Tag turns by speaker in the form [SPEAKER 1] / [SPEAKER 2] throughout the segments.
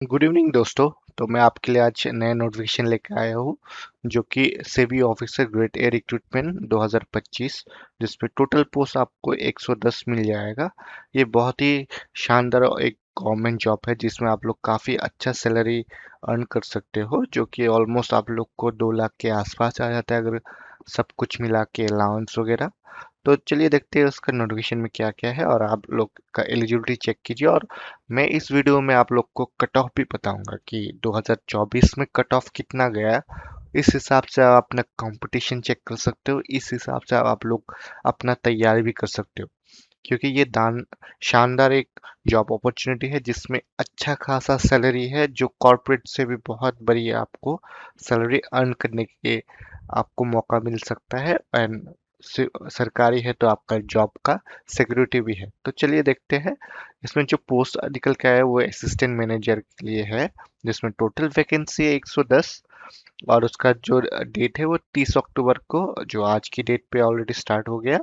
[SPEAKER 1] Good evening दोस्तों। तो मैं आपके लिए आज नया नोटिफिकेशन लेकर आया हूँ जो कि SEBI officer grade A recruitment 2025 जिसमें टोटल पोस्ट आपको 110 मिल जाएगा। ये बहुत ही शानदार एक गवर्नमेंट जॉब है जिसमें आप लोग काफ़ी अच्छा सैलरी अर्न कर सकते हो, जो कि ऑलमोस्ट आप लोग को 2 लाख के आसपास आ जाता है अगर सब कुछ मिला के अलाउंस वगैरह। तो चलिए देखते हैं उसका नोटिफिकेशन में क्या क्या है और आप लोग का एलिजिबिलिटी चेक कीजिए। और मैं इस वीडियो में आप लोग को कट ऑफ भी बताऊंगा कि 2024 में कट ऑफ कितना गया। इस हिसाब से आप अपना कंपटीशन चेक कर सकते हो, इस हिसाब से आप लोग अपना तैयारी भी कर सकते हो, क्योंकि ये दान शानदार एक जॉब अपॉर्चुनिटी है जिसमें अच्छा खासा सैलरी है, जो कॉर्पोरेट से भी बहुत बड़ी आपको सैलरी अर्न करने के आपको मौका मिल सकता है। एंड सरकारी है तो आपका जॉब का सिक्योरिटी भी है। तो चलिए देखते हैं इसमें जो पोस्ट निकल के आया वो असिस्टेंट मैनेजर के लिए है, जिसमें टोटल वैकेंसी है 110 और उसका जो डेट है वो 30 अक्टूबर को, जो आज की डेट पे ऑलरेडी स्टार्ट हो गया।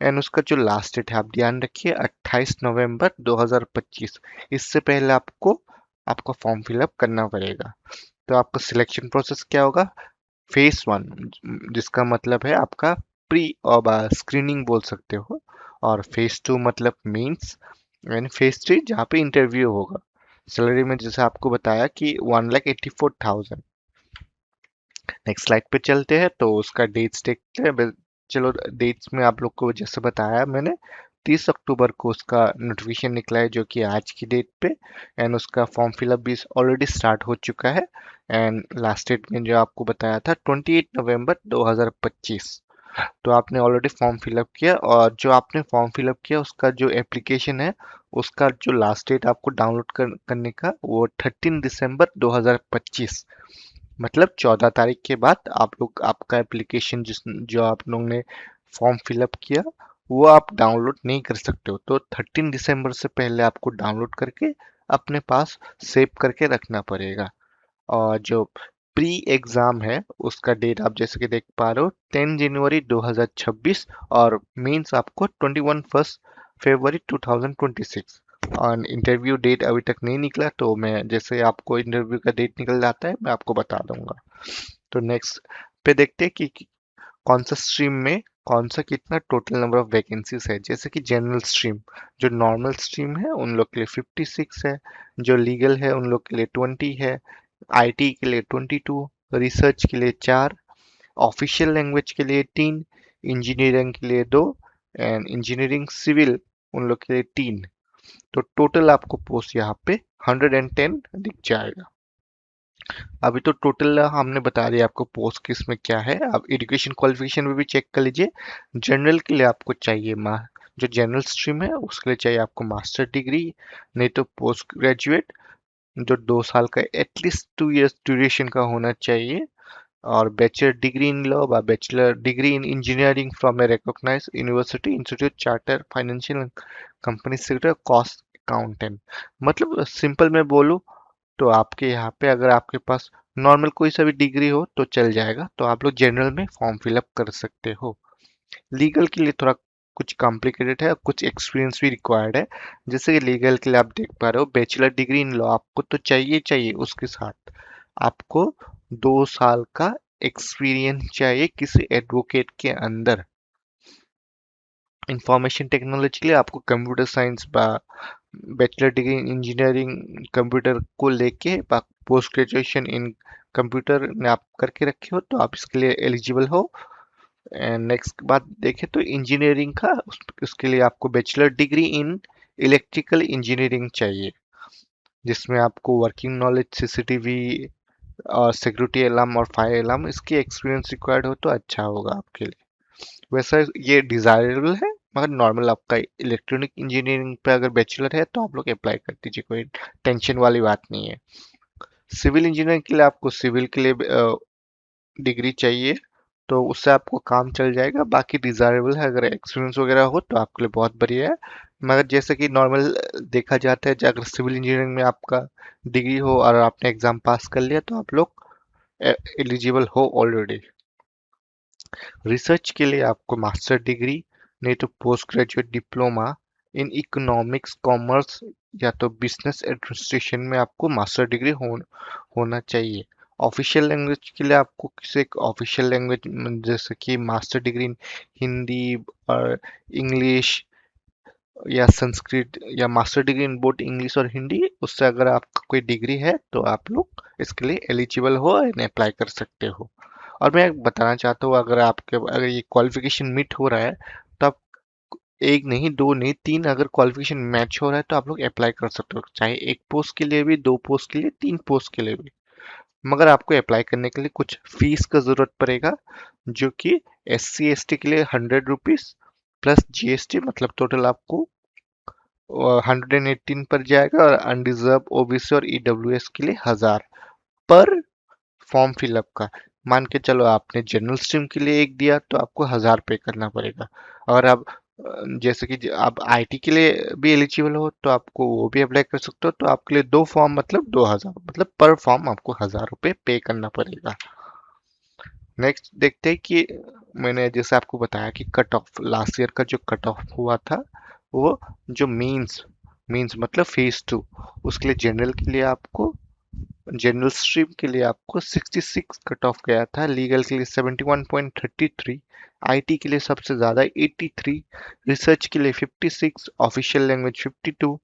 [SPEAKER 1] एंड उसका जो लास्ट डेट है आप ध्यान रखिए 28 नवंबर 2025। इससे पहले आपको आपका फॉर्म फिलअप करना पड़ेगा। तो आपका सिलेक्शन प्रोसेस क्या होगा? फेस वन, जिसका मतलब है आपका प्री और स्क्रीनिंग बोल सकते हो, और फेस टू मतलब मीन्स, एंड फेस थ्री जहाँ पे इंटरव्यू होगा। सैलरी में जैसे आपको बताया कि 1,84,000। नेक्स्ट स्लाइड पे चलते हैं तो उसका डेट्स देखते हैं। चलो डेट्स में आप लोग को जैसे बताया मैंने, 30 अक्टूबर को उसका नोटिफिकेशन निकला है जो कि आज की डेट पे। एंड उसका फॉर्म फिलअप भी ऑलरेडी स्टार्ट हो चुका है। एंड लास्ट डेट में जो आपको बताया था 28 नवंबर 2025। तो आपने ऑलरेडी फॉर्म फिलअप किया, और जो आपने फॉर्म फिलअप किया उसका जो एप्लीकेशन है उसका जो लास्ट डेट आपको डाउनलोड करने का वो 13 दिसंबर 2025, मतलब 14 तारीख के बाद आप लोग आपका एप्लीकेशन जिस जो आप लोगों ने फॉर्म फिलअप किया वो आप डाउनलोड नहीं कर सकते हो। तो 13 दिसंबर से पहले आपको डाउनलोड करके अपने पास सेव करके रखना पड़ेगा। और जो प्री एग्जाम है उसका डेट आप जैसे कि देख पा रहे हो 10 जनवरी 2026, और मेंस आपको 21 फर्स्ट फरवरी 2026। और इंटरव्यू डेट अभी तक नहीं निकला, तो मैं जैसे आपको इंटरव्यू का डेट निकल जाता है मैं आपको बता दूंगा। तो नेक्स्ट पे देखते हैं कि कौन सा स्ट्रीम में कौन सा कितना टोटल नंबर ऑफ वैकेंसीज है। जैसे कि जनरल स्ट्रीम, जो नॉर्मल स्ट्रीम है उन लोग के लिए 56 है, जो लीगल है उन लोग के लिए 20 है, आईटी के लिए 22, रिसर्च के लिए 4, ऑफिशियल लैंग्वेज के लिए 3, इंजीनियरिंग के लिए 2, एंड इंजीनियरिंग सिविल उन लोग के लिए 3। तो टोटल आपको पोस्ट यहाँ पे 110 दिख जाएगा। अभी तो टोटल हमने बता दिया आपको पोस्ट किस में क्या है। आप एजुकेशन क्वालिफिकेशन में भी चेक कर लीजिए। जनरल के लिए आपको चाहिए जो जनरल स्ट्रीम है उसके लिए चाहिए आपको मास्टर डिग्री, नहीं तो पोस्ट ग्रेजुएट जो 2 साल का एटलीस्ट 2 इयर्स ड्यूरेशन का होना चाहिए, और बैचलर डिग्री इन लॉ व bachelor degree in engineering from a recognized university institute charter financial company sector cost accountant. मतलब सिंपल में बोलूँ तो आपके यहाँ पे अगर आपके पास नॉर्मल कोई सा भी डिग्री हो तो चल जाएगा, तो आप लोग जनरल में फॉर्म फिलअप कर सकते हो। लीगल के लिए थोड़ा कुछ कॉम्प्लिकेटेड है, कुछ एक्सपीरियंस भी रिक्वायर्ड है। जैसे कि लीगल के लिए आप देख पा रहे हो बैचलर डिग्री इन लॉ आपको तो चाहिए चाहिए, उसके साथ आपको 2 साल का एक्सपीरियंस चाहिए किसी एडवोकेट के अंदर। इंफॉर्मेशन टेक्नोलॉजी के लिए आपको computer science bachelor degree in engineering computer को लेके पोस्ट ग्रेजुएशन इन कंप्यूटर में आप करके रखे हो तो आप इसके लिए एलिजिबल हो। एंड नेक्स्ट बात देखें तो इंजीनियरिंग का उसके लिए आपको bachelor degree in electrical engineering चाहिए, जिसमें आपको वर्किंग नॉलेज सीसीटीवी और सिक्योरिटी अलार्म और फायर अलार्म इसकी एक्सपीरियंस रिक्वायर्ड हो तो अच्छा होगा आपके लिए। वैसा ये डिजायरेबल है, मगर नॉर्मल आपका इलेक्ट्रॉनिक इंजीनियरिंग पे अगर बैचलर है तो आप लोग अप्लाई कर दीजिए, कोई टेंशन वाली बात नहीं है। सिविल इंजीनियरिंग के लिए आपको सिविल के लिए डिग्री चाहिए, तो उससे आपको काम चल जाएगा। बाकी डिजायरेबल है, अगर एक्सपीरियंस वगैरह हो तो आपके लिए बहुत बढ़िया है। मगर जैसे कि नॉर्मल देखा जाता है, अगर सिविल इंजीनियरिंग में आपका डिग्री हो और आपने एग्जाम पास कर लिया तो आप लोग एलिजिबल हो ऑलरेडी। रिसर्च के लिए आपको मास्टर डिग्री, नहीं तो post graduate diploma in economics commerce या तो बिजनेस एडमिनिस्ट्रेशन में आपको मास्टर डिग्री होना चाहिए। ऑफिशियल लैंग्वेज के लिए आपको किसी एक ऑफिशियल लैंग्वेज जैसे कि मास्टर डिग्री हिंदी और इंग्लिश या संस्कृत या master degree in both English और हिंदी, उससे अगर आपका कोई डिग्री है तो आप लोग इसके लिए एलिजिबल हो एंड अप्लाई कर सकते हो। और मैं बताना चाहता हूँ, अगर ये क्वालिफिकेशन मीट हो रहा है तो आप एक नहीं, दो नहीं, तीन, अगर क्वालिफिकेशन मैच हो रहा है तो आप लोग अप्लाई कर सकते हो, चाहे एक पोस्ट के लिए भी, दो पोस्ट के लिए, तीन पोस्ट के लिए भी। मगर आपको अप्लाई करने के लिए कुछ फीस का जरूरत पड़ेगा, जो कि SC ST के लिए 100 रुपीज प्लस GST, मतलब टोटल आपको 118 पर जाएगा। और अनरिजर्व, OBC और EWS के लिए 1000 पर फॉर्म फिलअप का। मान के चलो आपने जनरल स्ट्रीम के लिए एक दिया तो आपको 1000 पे करना पड़ेगा। और अब जैसे कि आप IT के लिए भी एलिजिबल हो तो आपको वो भी अप्लाई कर सकते हो, तो आपके लिए दो फॉर्म मतलब 2000, मतलब पर फॉर्म आपको 1000 रुपये पे करना पड़ेगा। नेक्स्ट देखते हैं कि मैंने जैसे आपको बताया कि कट ऑफ लास्ट ईयर का जो कट ऑफ हुआ था, वो जो मीन्स मतलब फेज 2, उसके लिए जनरल स्ट्रीम के लिए आपको 66 कट ऑफ गया था, लीगल के लिए 71.33, IT के लिए सबसे ज़्यादा 83, रिसर्च के लिए 56, ऑफिशियल लैंग्वेज 52,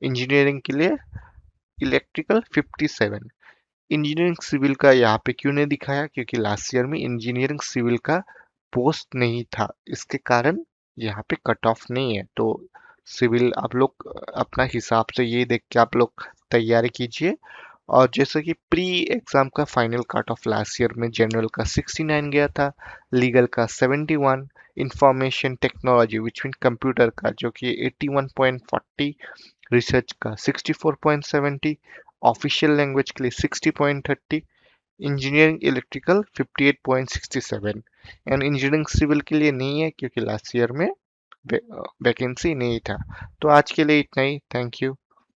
[SPEAKER 1] इंजीनियरिंग के लिए इलेक्ट्रिकल 57। इंजीनियरिंग सिविल का यहाँ पे क्यों नहीं दिखाया, क्योंकि लास्ट ईयर में इंजीनियरिंग सिविल का पोस्ट नहीं था, इसके कारण यहाँ पे कट ऑफ नहीं है। तो सिविल आप लोग अपना हिसाब से ये देख के आप लोग तैयारी कीजिए। और जैसे कि प्री एग्जाम का final cut off last year में जनरल का 69 गया था, लीगल का 71, information technology which mean computer का जो कि 81.40, रिसर्च का 64.70, ऑफिशियल लैंग्वेज के लिए 60.30, engineering electrical 58.67। And engineering civil के लिए नहीं है क्योंकि लास्ट ईयर में वैकेंसी नहीं था। तो आज के लिए इतना ही, थैंक यू।